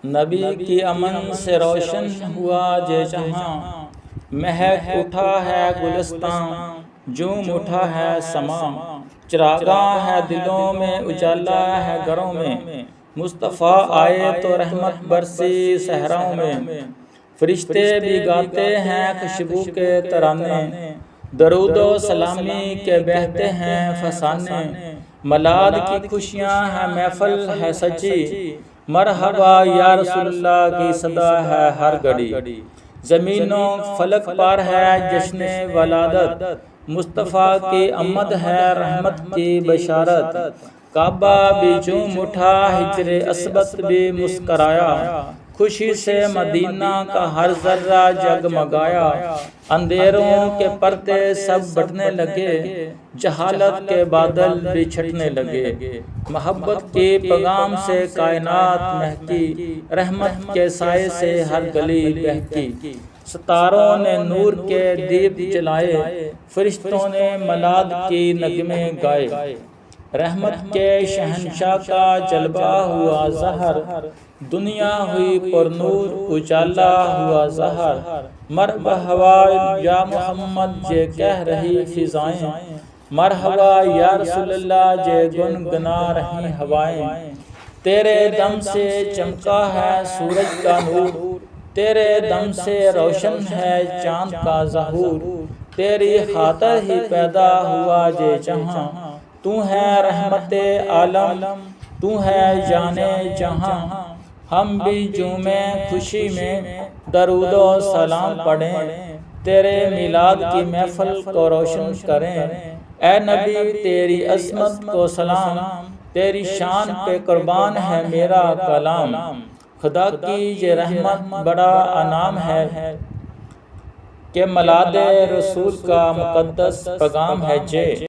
नबी की अमन से रोशन हुआ जे जहाँ, महक उठा है गुलिस्तां, झूम उठा है समा। चिरागा है दिलों में, उजाला है घरों में, मुस्तफ़ा आए तो रहमत बरसी सहराओं में। फरिश्ते भी गाते हैं खुशबू के तराने, दरूदो सलामी के बहते हैं फसाने। मलाद की खुशियाँ हैं, महफिल है सची, मरहबा या रसूलुल्लाह की सदा है हर घड़ी। ज़मीनों फलक पर है जश्न वलादत, मुस्तफ़ा की आमद है रहमत की बशारत। काबा भी झूम उठा, हिजरे असबत भी मुस्कराया, खुशी से मदीना का हर जर्रा जगमगाया। अंधेरों के पर्दे सब बटने लगे, जहालत के बादल भी छटने लगे। मोहब्बत के पैगाम से कायनात महकी, रहमत के साए से हर गली बहकी। सितारों ने नूर के दीप जलाए, फरिश्तों ने मलाद की नगमे गाए। रहमत के शहंशाह का जलवा हुआ ज़हर, दुनिया हुई पुरनूर, उजाला हुआ ज़हर। मरहबा या मोहम्मद जे कह रही फिजाएं, मरहबा या रसूलुल्लाह जे गुनगुना रही हवाएं। तेरे दम से चमका है सूरज का नूर, तेरे दम से रोशन है चांद का ज़हूर। तेरी खातर ही पैदा हुआ जे जहाँ, तू है रहमते आलम, तू है जाने जहाँ। हम भी झूमे खुशी में, दरूदो सलाम पढ़ें, तेरे मिलाद की महफिल को रोशन करें। ए नबी तेरी अज़मत को सलाम, तेरी शान पे कुर्बान है मेरा कलाम। खुदा की ये रहमत बड़ा अनाम है, कि मलाद रसूल का मुक़द्दस पैगाम है जे।